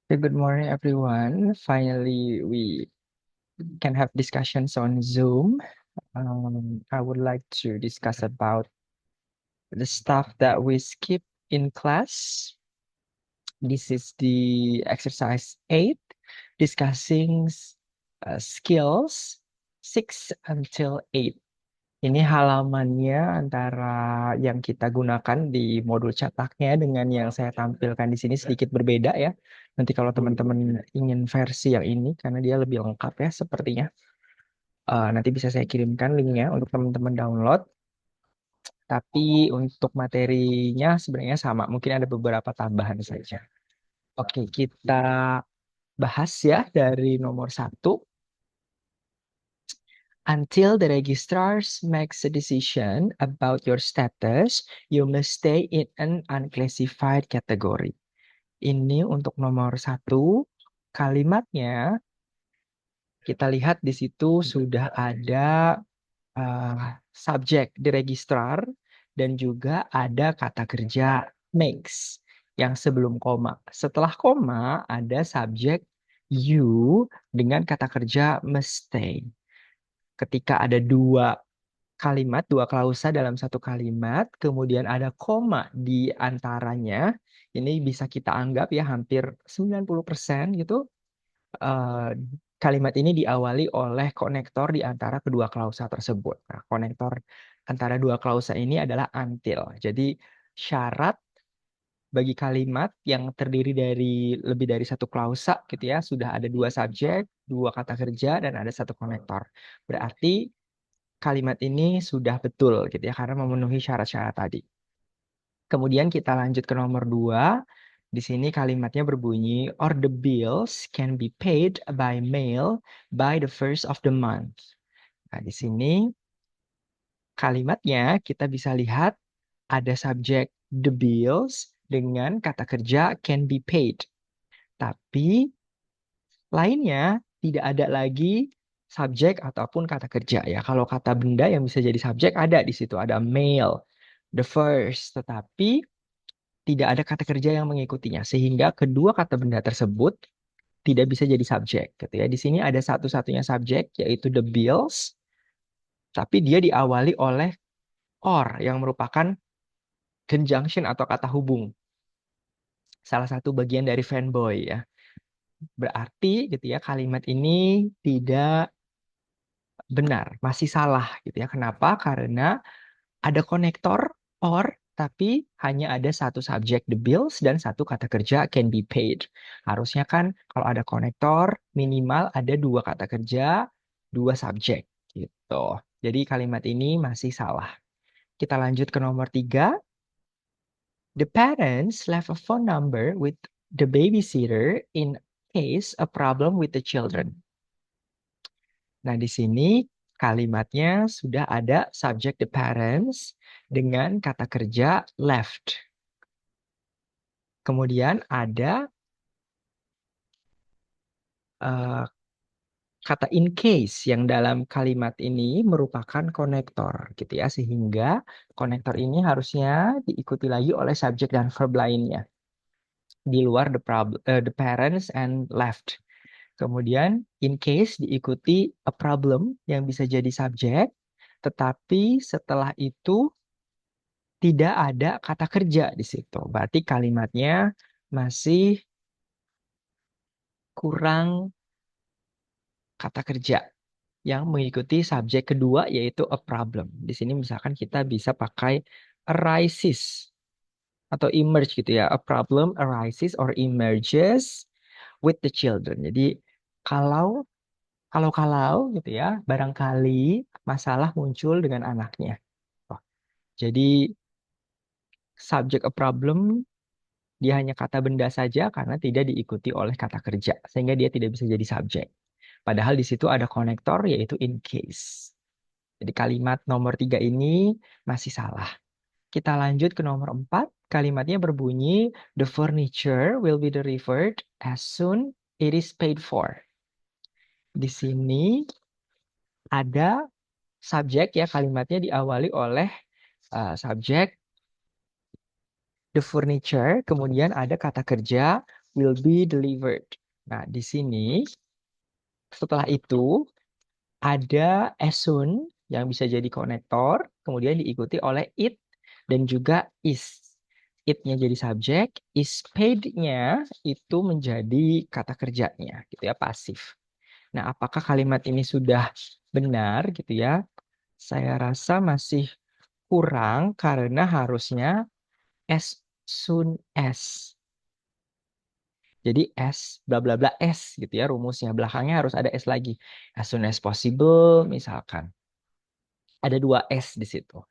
Good morning, everyone. Finally, we can have discussions on Zoom. I would like to discuss about the stuff that we skip in class. This is the exercise 8, discussing skills 6 until 8. Ini halamannya antara yang kita gunakan di modul cetaknya dengan yang saya tampilkan di sini sedikit berbeda ya. Nanti kalau teman-teman ingin versi yang ini, karena dia lebih lengkap ya sepertinya. Nanti bisa saya kirimkan linknya untuk teman-teman download. Tapi untuk materinya sebenarnya sama, mungkin ada beberapa tambahan saja. Oke, kita bahas ya dari nomor 1. Until the registrars makes a decision about your status, you must stay in an unclassified category. Ini untuk nomor 1. Kalimatnya kita lihat di situ sudah ada subjek di registrar dan juga ada kata kerja makes yang sebelum koma. Setelah koma ada subjek you dengan kata kerja must stay. Ketika ada dua kalimat, dua klausa dalam satu kalimat, kemudian ada koma di antaranya, ini bisa kita anggap ya hampir 90% gitu. eh, Kalimat ini diawali oleh konektor di antara kedua klausa tersebut. Nah, konektor antara dua klausa ini adalah until. Jadi syarat bagi kalimat yang terdiri dari lebih dari satu klausa gitu ya, sudah ada dua subjek, dua kata kerja, dan ada satu konektor. Berarti kalimat ini sudah betul gitu ya karena memenuhi syarat-syarat tadi. Kemudian kita lanjut ke nomor 2. Di sini kalimatnya berbunyi or the bills can be paid by mail by the first of the month. Nah, di sini kalimatnya kita bisa lihat ada subjek the bills dengan kata kerja can be paid. Tapi lainnya tidak ada lagi subjek ataupun kata kerja ya. Kalau kata benda yang bisa jadi subjek ada di situ, ada mail, the first, tetapi tidak ada kata kerja yang mengikutinya sehingga kedua kata benda tersebut tidak bisa jadi subjek gitu ya. Di sini ada satu-satunya subjek yaitu the bills, tapi dia diawali oleh or yang merupakan conjunction atau kata hubung. Salah satu bagian dari fanboy ya. Berarti gitu ya kalimat ini tidak benar, masih salah gitu ya. Kenapa? Karena ada konektor or tapi hanya ada satu subjek the bills dan satu kata kerja can be paid. Harusnya kan kalau ada konektor minimal ada dua kata kerja, dua subjek gitu. Jadi kalimat ini masih salah. Kita lanjut ke nomor 3. The parents left a phone number with the babysitter in case a problem with the children. Nah, di sini kalimatnya sudah ada subject the parents dengan kata kerja left. Kemudian ada eh, kata in case yang dalam kalimat ini merupakan konektor gitu ya. Sehingga konektor ini harusnya diikuti lagi oleh subjek dan verb lainnya di luar the parents and left. Kemudian in case diikuti a problem yang bisa jadi subjek, tetapi setelah itu tidak ada kata kerja di situ. Berarti kalimatnya masih kurang kata kerja yang mengikuti subjek kedua yaitu a problem. Di sini misalkan kita bisa pakai arises atau emerge gitu ya. A problem arises or emerges with the children. Jadi kalau kalau gitu ya, barangkali masalah muncul dengan anaknya. Oh, jadi subject a problem dia hanya kata benda saja karena tidak diikuti oleh kata kerja sehingga dia tidak bisa jadi subjek. Padahal di situ ada konektor yaitu in case. Jadi kalimat nomor 3 ini masih salah. Kita lanjut ke nomor 4. Kalimatnya berbunyi, the furniture will be delivered as soon it is paid for. Di sini ada subjek ya, kalimatnya diawali oleh subjek the furniture, kemudian ada kata kerja will be delivered. Nah, di sini setelah itu ada as soon yang bisa jadi konektor, kemudian diikuti oleh it dan juga is. It-nya jadi subjek, is paid-nya itu menjadi kata kerjanya, gitu ya, pasif. Nah, apakah kalimat ini sudah benar gitu ya? Saya rasa masih kurang karena harusnya as soon as. Jadi S bla bla bla S gitu ya rumusnya. Belakangnya harus ada S lagi. As soon as possible misalkan. Ada dua S di situ.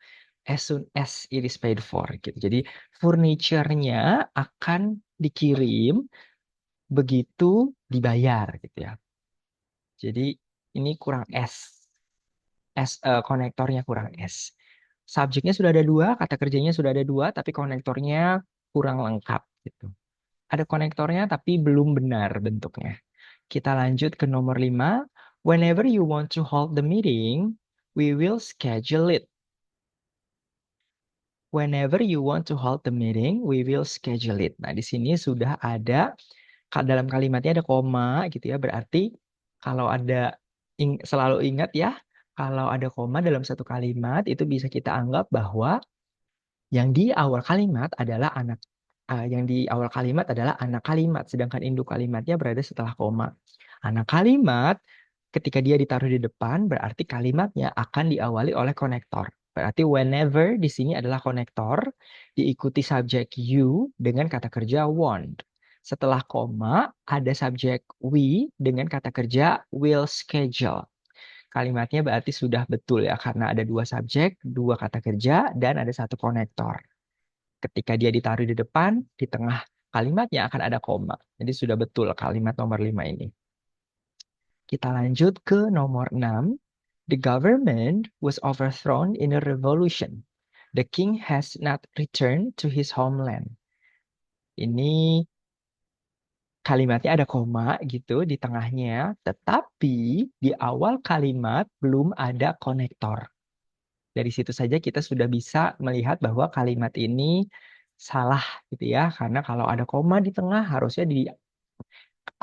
As soon as it is paid for gitu. Jadi furniture-nya akan dikirim begitu dibayar gitu ya. Jadi ini kurang S. Konektornya kurang S. Subjeknya sudah ada dua, kata kerjanya sudah ada dua, tapi konektornya kurang lengkap gitu. Ada konektornya tapi belum benar bentuknya. Kita lanjut ke nomor 5. Whenever you want to hold the meeting, we will schedule it. Whenever you want to hold the meeting, we will schedule it. Nah, di sini sudah ada, dalam kalimatnya ada koma gitu ya. Berarti kalau ada, selalu ingat ya, kalau ada koma dalam satu kalimat, itu bisa kita anggap bahwa yang di awal kalimat adalah anak kalimat, sedangkan induk kalimatnya berada setelah koma. Anak kalimat ketika dia ditaruh di depan berarti kalimatnya akan diawali oleh konektor. Berarti whenever di sini adalah konektor diikuti subjek you dengan kata kerja want. Setelah koma ada subjek we dengan kata kerja will schedule. Kalimatnya berarti sudah betul ya karena ada dua subjek, dua kata kerja, dan ada satu konektor. Ketika dia ditaruh di depan, di tengah kalimatnya akan ada koma. Jadi sudah betul kalimat nomor 5 ini. Kita lanjut ke nomor 6. The government was overthrown in a revolution. The king has not returned to his homeland. Ini kalimatnya ada koma gitu di tengahnya, tetapi di awal kalimat belum ada konektor. Dari situ saja kita sudah bisa melihat bahwa kalimat ini salah gitu ya. Karena kalau ada koma di tengah harusnya di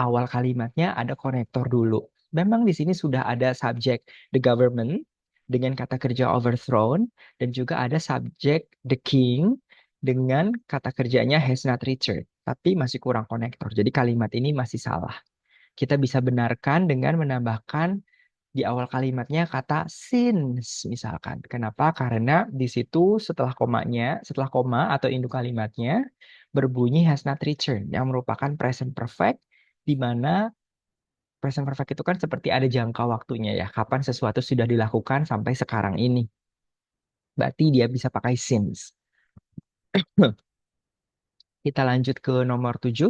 awal kalimatnya ada konektor dulu. Memang di sini sudah ada subjek the government dengan kata kerja overthrown dan juga ada subjek the king dengan kata kerjanya has not returned. Tapi masih kurang konektor. Jadi kalimat ini masih salah. Kita bisa benarkan dengan menambahkan di awal kalimatnya kata since misalkan. Kenapa? Karena di situ setelah koma atau induk kalimatnya berbunyi has not returned yang merupakan present perfect di mana present perfect itu kan seperti ada jangka waktunya ya, kapan sesuatu sudah dilakukan sampai sekarang ini. Berarti dia bisa pakai since. Kita lanjut ke nomor 7.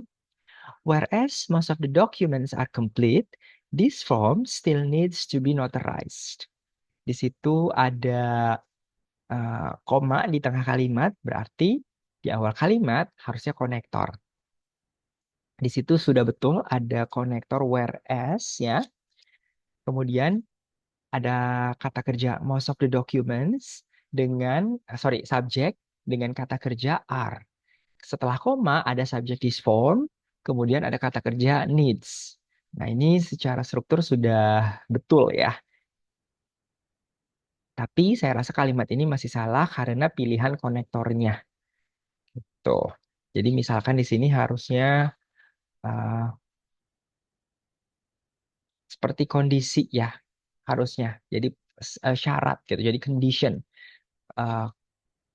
Whereas most of the documents are complete, this form still needs to be notarized. Di situ ada koma di tengah kalimat, berarti di awal kalimat harusnya konektor. Di situ sudah betul ada konektor whereas ya. Kemudian ada kata kerja most of the documents dengan, subjek dengan kata kerja are. Setelah koma ada subjek this form, kemudian ada kata kerja needs. Nah, ini secara struktur sudah betul ya. Tapi saya rasa kalimat ini masih salah karena pilihan konektornya. Tuh. Jadi misalkan di sini harusnya uh, seperti kondisi ya, harusnya. Jadi syarat gitu. Jadi condition. Uh,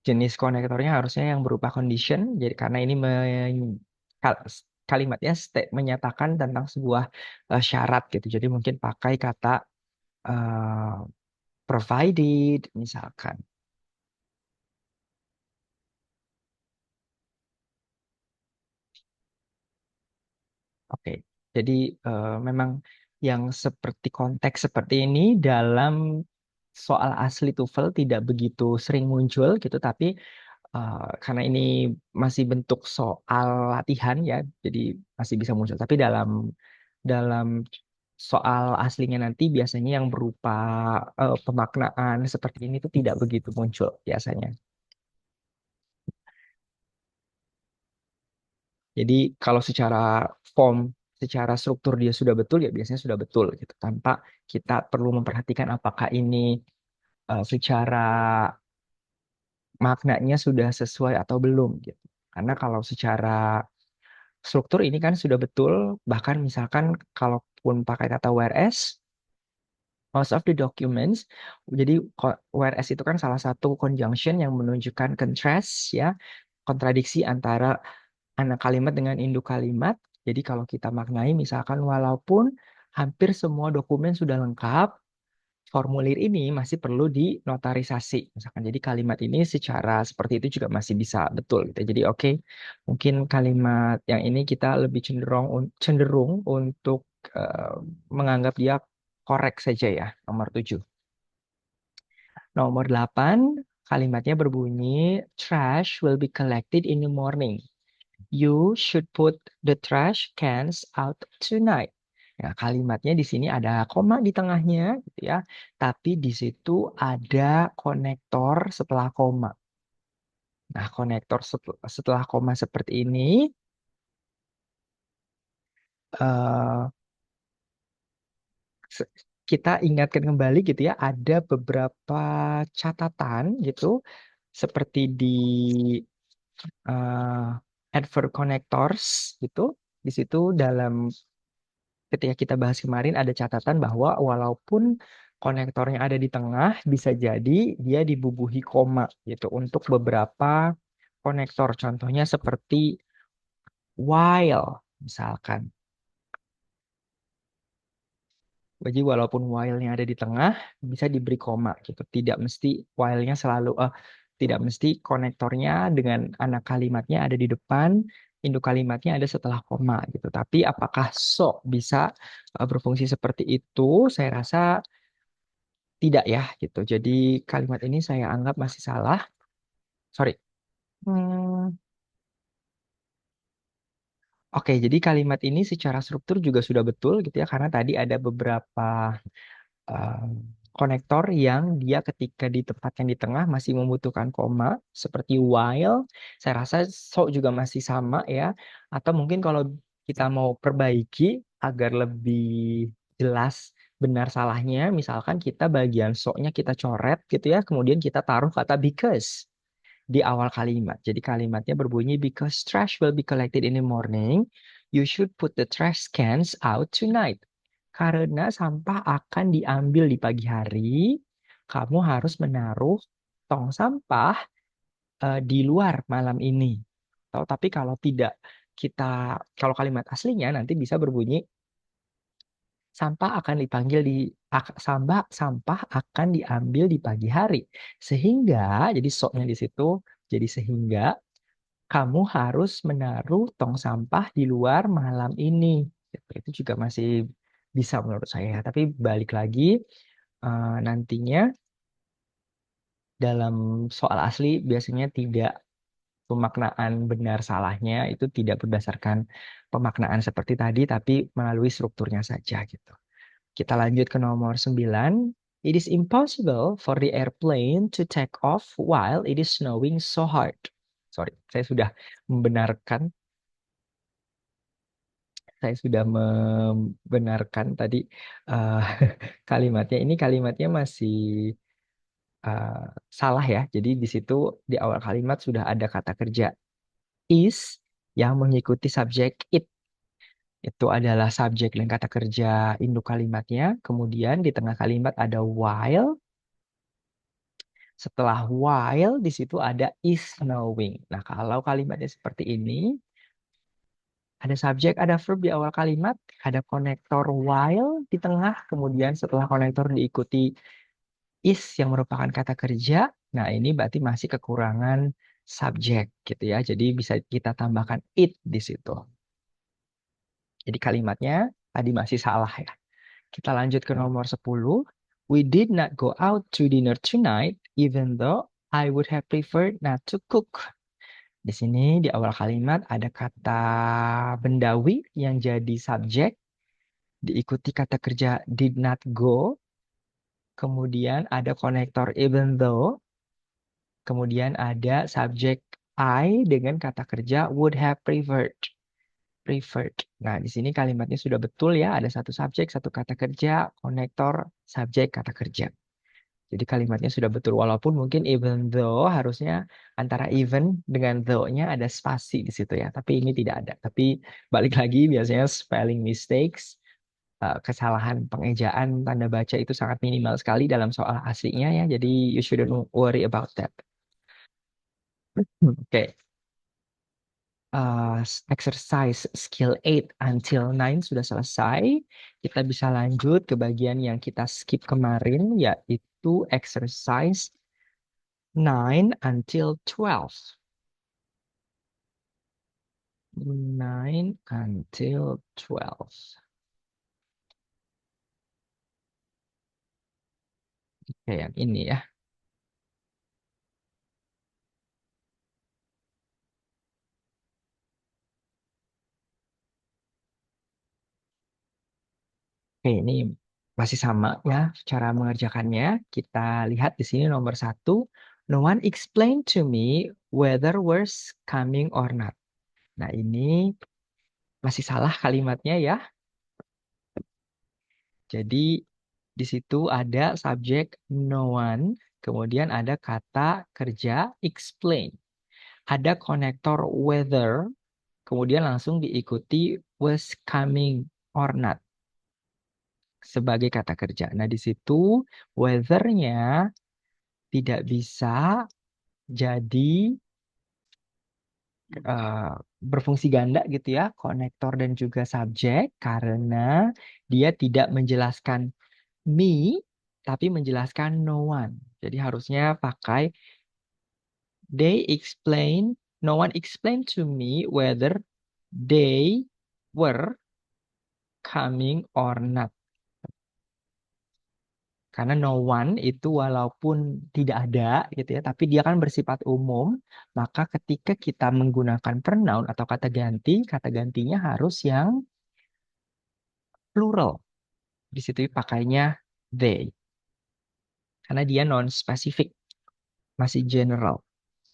Jenis konektornya harusnya yang berupa condition. Jadi karena ini kal- kalimatnya menyatakan tentang sebuah syarat gitu. Jadi mungkin pakai kata uh, provided misalkan. Oke, jadi memang yang seperti konteks seperti ini dalam soal asli TOEFL tidak begitu sering muncul gitu, tapi karena ini masih bentuk soal latihan ya, jadi masih bisa muncul. Tapi dalam dalam soal aslinya nanti biasanya yang berupa pemaknaan seperti ini tuh tidak begitu muncul biasanya. Jadi kalau secara form, secara struktur dia sudah betul ya biasanya sudah betul gitu. Tanpa kita perlu memperhatikan apakah ini secara maknanya sudah sesuai atau belum gitu. Karena kalau secara struktur ini kan sudah betul, bahkan misalkan kalaupun pakai kata whereas, most of the documents, jadi whereas itu kan salah satu conjunction yang menunjukkan contrast ya, kontradiksi antara anak kalimat dengan induk kalimat. Jadi kalau kita maknai misalkan walaupun hampir semua dokumen sudah lengkap, formulir ini masih perlu dinotarisasi. Misalkan jadi kalimat ini secara seperti itu juga masih bisa betul gitu. Jadi oke, mungkin kalimat yang ini kita lebih cenderung untuk eh, menganggap dia korek saja ya, nomor 7. Nomor 8, kalimatnya berbunyi trash will be collected in the morning. You should put the trash cans out tonight. Nah, kalimatnya di sini ada koma di tengahnya, gitu ya. Tapi di situ ada konektor setelah koma. Nah, konektor setelah koma seperti ini, eh, se- kita ingatkan kembali gitu ya, ada beberapa catatan gitu, seperti di adverb connectors gitu. Di situ dalam ketika kita bahas kemarin ada catatan bahwa walaupun konektornya ada di tengah, bisa jadi dia dibubuhi koma gitu untuk beberapa konektor. Contohnya seperti while misalkan. Jadi walaupun while-nya ada di tengah, bisa diberi koma gitu. Tidak mesti while-nya selalu, tidak mesti konektornya dengan anak kalimatnya ada di depan, induk kalimatnya ada setelah koma gitu. Tapi apakah so bisa berfungsi seperti itu? Saya rasa tidak ya gitu. Jadi kalimat ini saya anggap masih salah. Sorry. Hmm, Oke, jadi kalimat ini secara struktur juga sudah betul gitu ya, karena tadi ada beberapa um, konektor yang dia ketika ditempatkan di tengah masih membutuhkan koma, seperti while. Saya rasa so juga masih sama ya. Atau mungkin kalau kita mau perbaiki agar lebih jelas benar salahnya, misalkan kita bagian so-nya kita coret gitu ya, kemudian kita taruh kata because di awal kalimat. Jadi kalimatnya berbunyi because trash will be collected in the morning, you should put the trash cans out tonight. Karena sampah akan diambil di pagi hari, kamu harus menaruh tong sampah di luar malam ini. Tapi kalau tidak kita, kalau kalimat aslinya nanti bisa berbunyi sampah akan dipanggil di sampah akan diambil di pagi hari. Sehingga jadi soknya di situ jadi sehingga kamu harus menaruh tong sampah di luar malam ini. Gitu. Itu juga masih bisa menurut saya. Tapi balik lagi, nantinya dalam soal asli biasanya tidak pemaknaan benar salahnya itu tidak berdasarkan pemaknaan seperti tadi, tapi melalui strukturnya saja gitu. Kita lanjut ke nomor 9. It is impossible for the airplane to take off while it is snowing so hard. Sorry, saya sudah membenarkan tadi eh, kalimatnya. Ini kalimatnya masih eh, salah ya. Jadi di situ di awal kalimat sudah ada kata kerja is yang mengikuti subjek it. Itu adalah subjek dan kata kerja induk kalimatnya. Kemudian di tengah kalimat ada while. Setelah while di situ ada is knowing. Nah, kalau kalimatnya seperti ini, ada subjek, ada verb di awal kalimat, ada konektor while di tengah, kemudian setelah konektor diikuti is yang merupakan kata kerja. Nah, ini berarti masih kekurangan subjek gitu ya. Jadi bisa kita tambahkan it di situ. Jadi kalimatnya tadi masih salah ya. Kita lanjut ke nomor 10. We did not go out to dinner tonight, even though I would have preferred not to cook. Di sini di awal kalimat ada kata bendawi yang jadi subjek, diikuti kata kerja did not go, kemudian ada konektor even though, kemudian ada subjek I dengan kata kerja would have preferred. referred. Nah, di sini kalimatnya sudah betul ya, ada satu subjek, satu kata kerja, konektor, subjek, kata kerja. Jadi kalimatnya sudah betul, walaupun mungkin even though harusnya antara even dengan though-nya ada spasi di situ ya, tapi ini tidak ada. Tapi balik lagi, biasanya spelling mistakes, kesalahan pengejaan tanda baca itu sangat minimal sekali dalam soal aslinya ya, jadi you shouldn't worry about that. Oke. Exercise skill 8 until 9 sudah selesai. Kita bisa lanjut ke bagian yang kita skip kemarin, yaitu exercise 9 until 12. 9 until 12. Oke, yang ini ya. Oke, ini masih sama ya cara mengerjakannya. Kita lihat di sini nomor satu. No one explain to me whether words coming or not. Nah, ini masih salah kalimatnya ya. Jadi di situ ada subjek no one, kemudian ada kata kerja explain. Ada konektor whether, kemudian langsung diikuti was coming or not sebagai kata kerja. Nah, di situ whether-nya tidak bisa jadi eh, berfungsi ganda gitu ya, konektor dan juga subjek karena dia tidak menjelaskan me tapi menjelaskan no one. Jadi harusnya pakai they explain, no one explained to me whether they were coming or not. Karena no one itu walaupun tidak ada gitu ya, tapi dia kan bersifat umum, maka ketika kita menggunakan pronoun atau kata gantinya harus yang plural. Di situ pakainya they. Karena dia non-spesifik, masih general.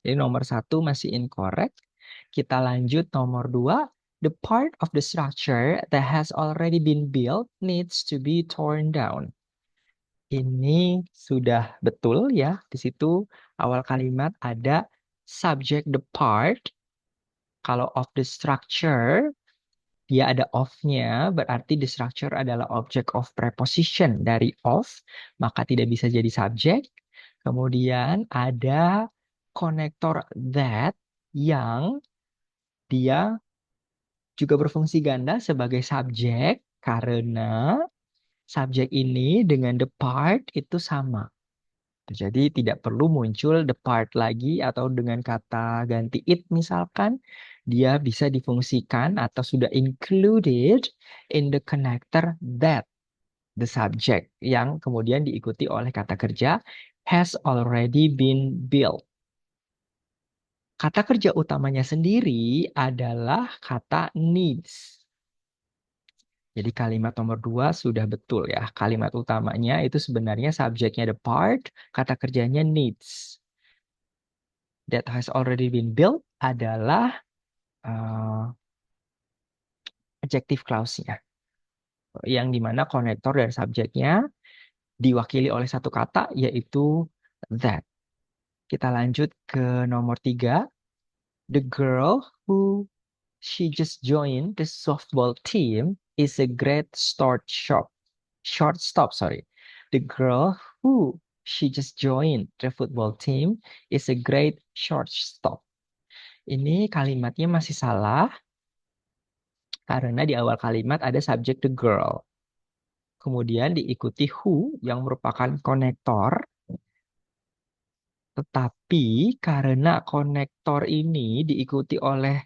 Jadi nomor satu masih incorrect. Kita lanjut nomor dua. The part of the structure that has already been built needs to be torn down. Ini sudah betul ya. Di situ awal kalimat ada subject the part. Kalau of the structure, dia ada of-nya, berarti the structure adalah object of preposition dari of, maka tidak bisa jadi subjek. Kemudian ada konektor that yang dia juga berfungsi ganda sebagai subjek karena subjek ini dengan the part itu sama. Jadi tidak perlu muncul the part lagi atau dengan kata ganti it misalkan dia bisa difungsikan atau sudah included in the connector that the subject yang kemudian diikuti oleh kata kerja has already been built. Kata kerja utamanya sendiri adalah kata needs. Jadi kalimat nomor dua sudah betul ya. Kalimat utamanya itu sebenarnya subjeknya the part, kata kerjanya needs. That has already been built adalah uh, adjective clause-nya. Yang dimana konektor dari subjeknya diwakili oleh satu kata yaitu that. Kita lanjut ke nomor tiga. The girl who she just joined the softball team is a great shortstop, sorry. The girl who she just joined the football team is a great shortstop. Ini kalimatnya masih salah karena di awal kalimat ada subjek the girl. Kemudian diikuti who yang merupakan konektor. Tetapi karena konektor ini diikuti oleh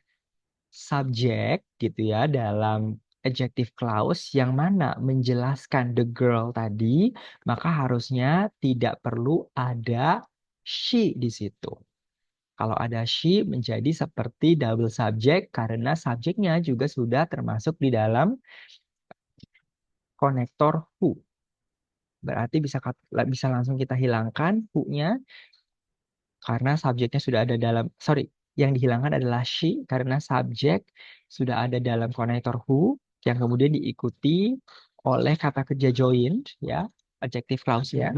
subjek gitu ya dalam adjective clause yang mana menjelaskan the girl tadi, maka harusnya tidak perlu ada she di situ. Kalau ada she menjadi seperti double subject karena subjeknya juga sudah termasuk di dalam konektor who. Berarti bisa langsung kita hilangkan who-nya karena subjeknya sudah ada dalam, sorry, Yang dihilangkan adalah she karena subjek sudah ada dalam konektor who yang kemudian diikuti oleh kata kerja joined ya, adjective clause ya.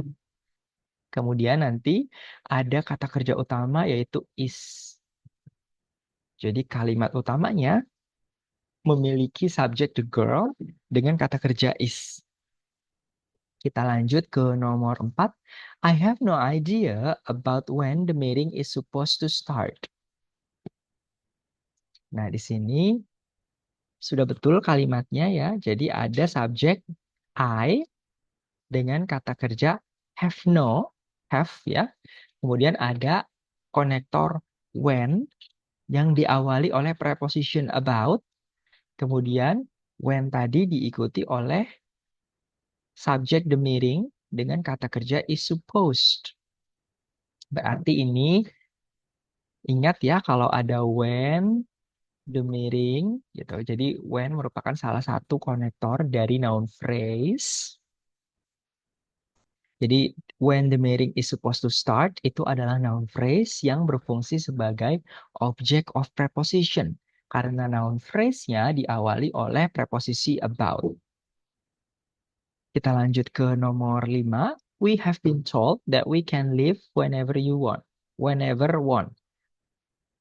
Kemudian nanti ada kata kerja utama yaitu is. Jadi kalimat utamanya memiliki subjek the girl dengan kata kerja is. Kita lanjut ke nomor 4. I have no idea about when the meeting is supposed to start. Nah, di sini sudah betul kalimatnya ya. Jadi ada subjek I dengan kata kerja have no, have ya. Kemudian ada konektor when yang diawali oleh preposition about. Kemudian when tadi diikuti oleh subjek the meeting dengan kata kerja is supposed. Berarti ini ingat ya kalau ada when, the meeting gitu. Jadi when merupakan salah satu konektor dari noun phrase. Jadi when the meeting is supposed to start itu adalah noun phrase yang berfungsi sebagai object of preposition. Karena noun phrase-nya diawali oleh preposisi about. Kita lanjut ke nomor 5. We have been told that we can leave whenever you want. Whenever want.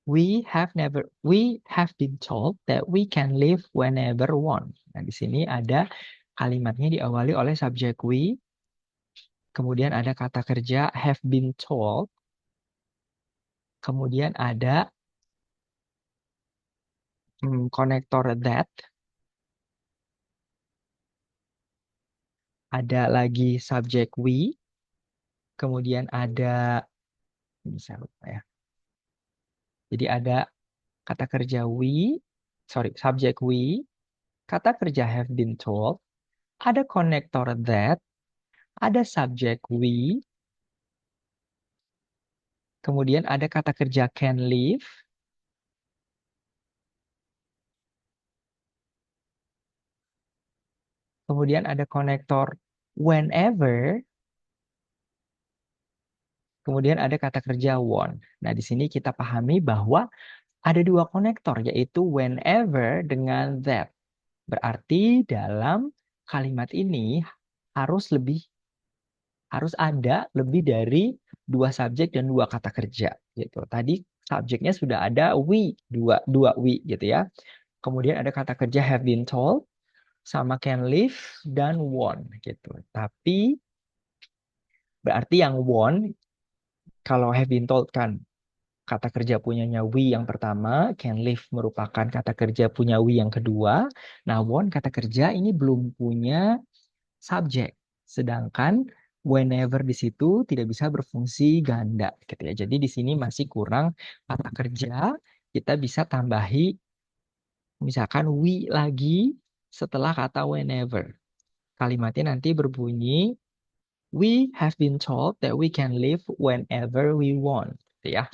We have been told that we can leave whenever want. Nah, di sini ada kalimatnya diawali oleh subjek we, kemudian ada kata kerja have been told, kemudian ada konektor that, ada lagi subjek we, kemudian ada ini saya lupa ya. Jadi ada kata kerja subjek we, kata kerja have been told, ada konektor that, ada subjek we, kemudian ada kata kerja can live, kemudian ada konektor whenever, kemudian ada kata kerja want. Nah, di sini kita pahami bahwa ada dua konektor, yaitu whenever dengan that. Berarti dalam kalimat ini harus ada lebih dari dua subjek dan dua kata kerja gitu. Tadi subjeknya sudah ada we, dua we gitu ya. Kemudian ada kata kerja have been told sama can live dan want gitu. Tapi berarti yang want kalau have been told kan kata kerja punyanya we yang pertama, can live merupakan kata kerja punya we yang kedua. Nah, want kata kerja ini belum punya subjek. Sedangkan whenever di situ tidak bisa berfungsi ganda gitu ya. Jadi di sini masih kurang kata kerja. Kita bisa tambahi misalkan we lagi setelah kata whenever. Kalimatnya nanti berbunyi we have been told that we can live whenever we want. Gitu ya.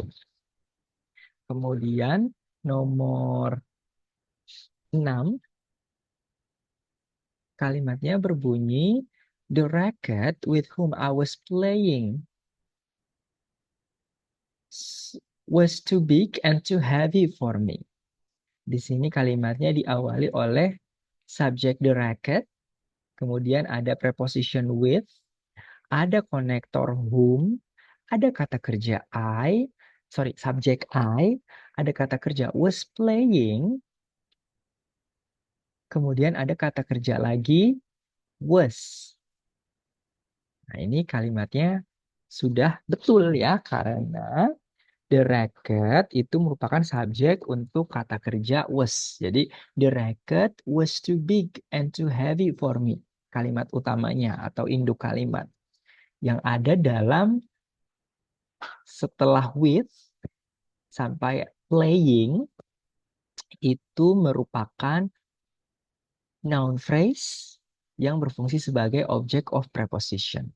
Kemudian nomor 6 kalimatnya berbunyi the racket with whom I was playing was too big and too heavy for me. Di sini kalimatnya diawali oleh subjek the racket, kemudian ada preposition with, ada konektor whom, ada kata kerja subjek I, ada kata kerja was playing, kemudian ada kata kerja lagi was. Nah, ini kalimatnya sudah betul ya, karena the racket itu merupakan subjek untuk kata kerja was. Jadi, the racket was too big and too heavy for me. Kalimat utamanya atau induk kalimat. Yang ada dalam setelah with sampai playing itu merupakan noun phrase yang berfungsi sebagai object of preposition.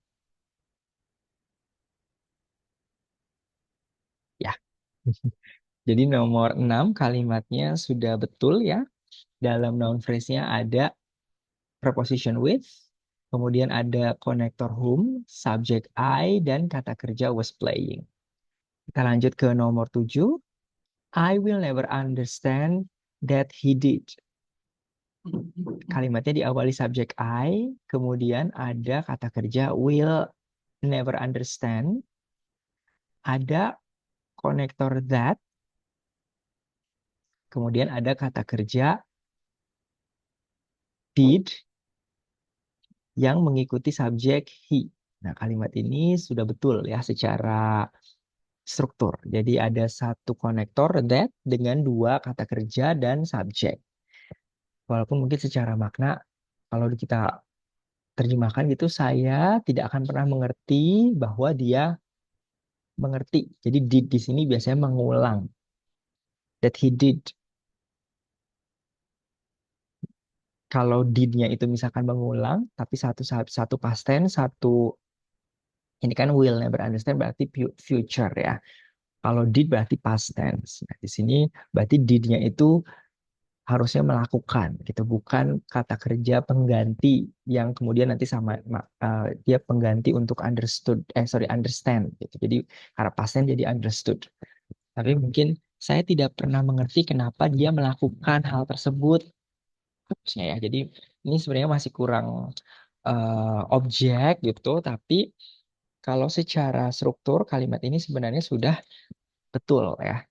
Ya. Jadi nomor 6 kalimatnya sudah betul ya. Dalam noun phrase-nya ada preposition with, kemudian ada konektor whom, subject I, dan kata kerja was playing. Kita lanjut ke nomor 7. I will never understand that he did. Kalimatnya diawali subjek I, kemudian ada kata kerja will never understand, ada konektor that, kemudian ada kata kerja did yang mengikuti subjek he. Nah, kalimat ini sudah betul ya secara struktur. Jadi ada satu konektor that dengan dua kata kerja dan subjek. Walaupun mungkin secara makna kalau kita terjemahkan gitu, saya tidak akan pernah mengerti bahwa dia mengerti. Jadi did di sini biasanya mengulang. That he did. Kalau did-nya itu misalkan mengulang, tapi satu past tense, satu ini kan will never understand berarti future ya. Kalau did berarti past tense. Nah, di sini berarti did-nya itu harusnya melakukan gitu, bukan kata kerja pengganti yang kemudian nanti sama dia pengganti untuk understand gitu. Jadi karena past tense jadi understood. Tapi mungkin saya tidak pernah mengerti kenapa dia melakukan hal tersebut. Harusnya ya. Jadi ini sebenarnya masih kurang objek gitu, tapi kalau secara struktur kalimat ini sebenarnya sudah betul ya.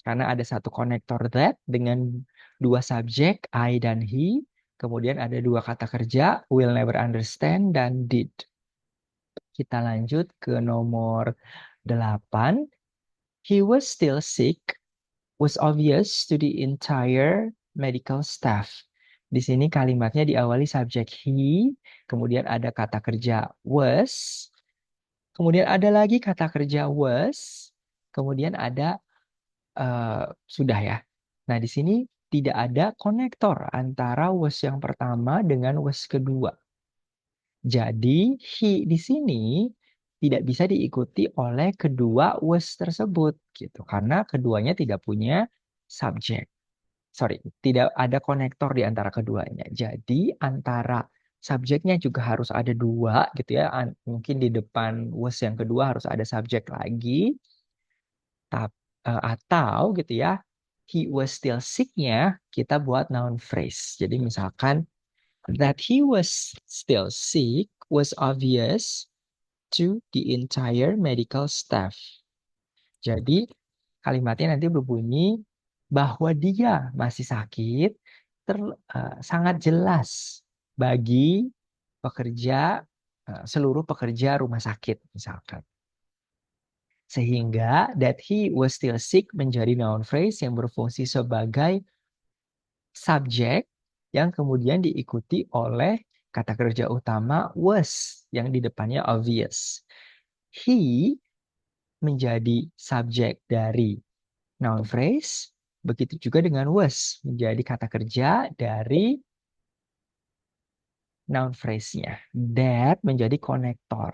Karena ada satu konektor that dengan dua subjek I dan he, kemudian ada dua kata kerja will never understand dan did. Kita lanjut ke nomor 8. He was still sick was obvious to the entire medical staff. Di sini kalimatnya diawali subjek he, kemudian ada kata kerja was, kemudian ada lagi kata kerja was, kemudian ada sudah ya. Nah, di sini tidak ada konektor antara was yang pertama dengan was kedua. Jadi, he di sini tidak bisa diikuti oleh kedua was tersebut gitu karena keduanya tidak punya subjek. Sorry, tidak ada konektor di antara keduanya. Jadi antara subjeknya juga harus ada dua gitu ya. Mungkin di depan was yang kedua harus ada subjek lagi. Atau gitu ya, he was still sick-nya kita buat noun phrase. Jadi misalkan that he was still sick was obvious to the entire medical staff. Jadi kalimatnya nanti berbunyi bahwa dia masih sakit sangat jelas bagi pekerja seluruh pekerja rumah sakit misalkan. Sehingga that he was still sick menjadi noun phrase yang berfungsi sebagai subjek yang kemudian diikuti oleh kata kerja utama was yang di depannya obvious. He menjadi subjek dari noun phrase, begitu juga dengan was menjadi kata kerja dari noun phrase-nya. That menjadi konektor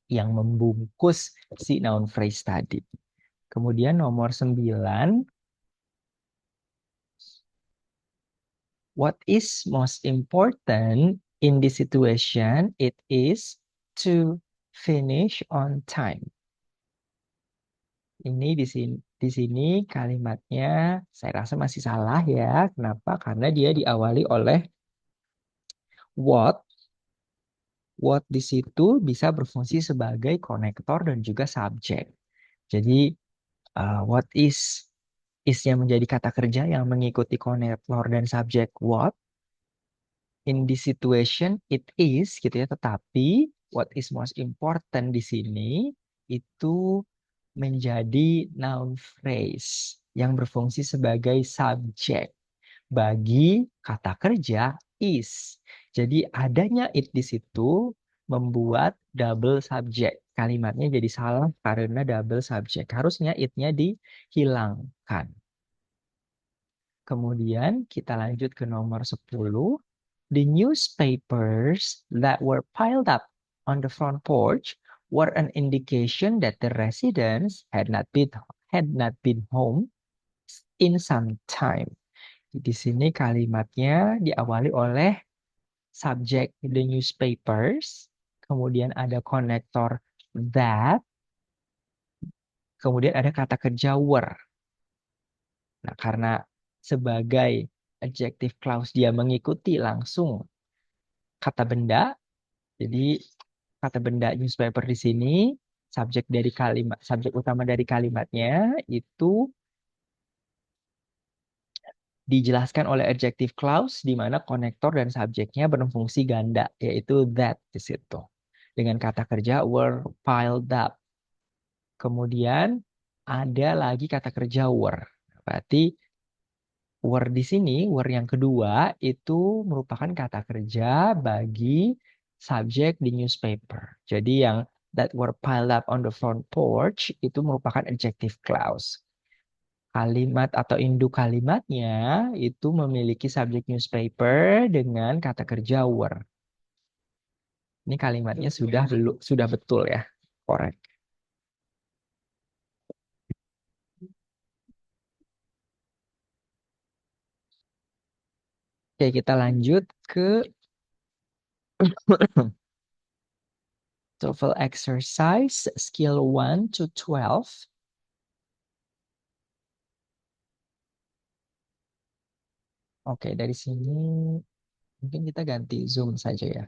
yang membungkus si noun phrase tadi. Kemudian nomor 9, what is most important in this situation? It is to finish on time. Ini di sini kalimatnya saya rasa masih salah ya. Kenapa? Karena dia diawali oleh what. What di situ bisa berfungsi sebagai konektor dan juga subjek. Jadi what is-nya menjadi kata kerja yang mengikuti konektor dan subjek what. In this situation it is gitu ya. Tetapi what is most important di sini itu menjadi noun phrase yang berfungsi sebagai subjek bagi kata kerja is. Jadi adanya it di situ membuat double subject. Kalimatnya jadi salah karena double subject. Harusnya it-nya dihilangkan. Kemudian kita lanjut ke nomor 10. The newspapers that were piled up on the front porch were an indication that the residents had not been home in some time. Di sini kalimatnya diawali oleh subjek the newspapers, kemudian ada konektor that, kemudian ada kata kerja were. Nah, karena sebagai adjective clause dia mengikuti langsung kata benda, jadi kata benda newspaper di sini subjek utama dari kalimatnya itu dijelaskan oleh adjective clause di mana konektor dan subjeknya berfungsi ganda, yaitu that di situ. Dengan kata kerja were piled up. Kemudian ada lagi kata kerja were. Berarti were di sini, were yang kedua itu merupakan kata kerja bagi subjek di newspaper. Jadi yang that were piled up on the front porch itu merupakan adjective clause. Kalimat atau induk kalimatnya itu memiliki subjek newspaper dengan kata kerja were. Ini kalimatnya sudah betul ya. Correct. Oke, kita lanjut ke TOEFL exercise skill 1 to 12. Oke, dari sini mungkin kita ganti Zoom saja ya.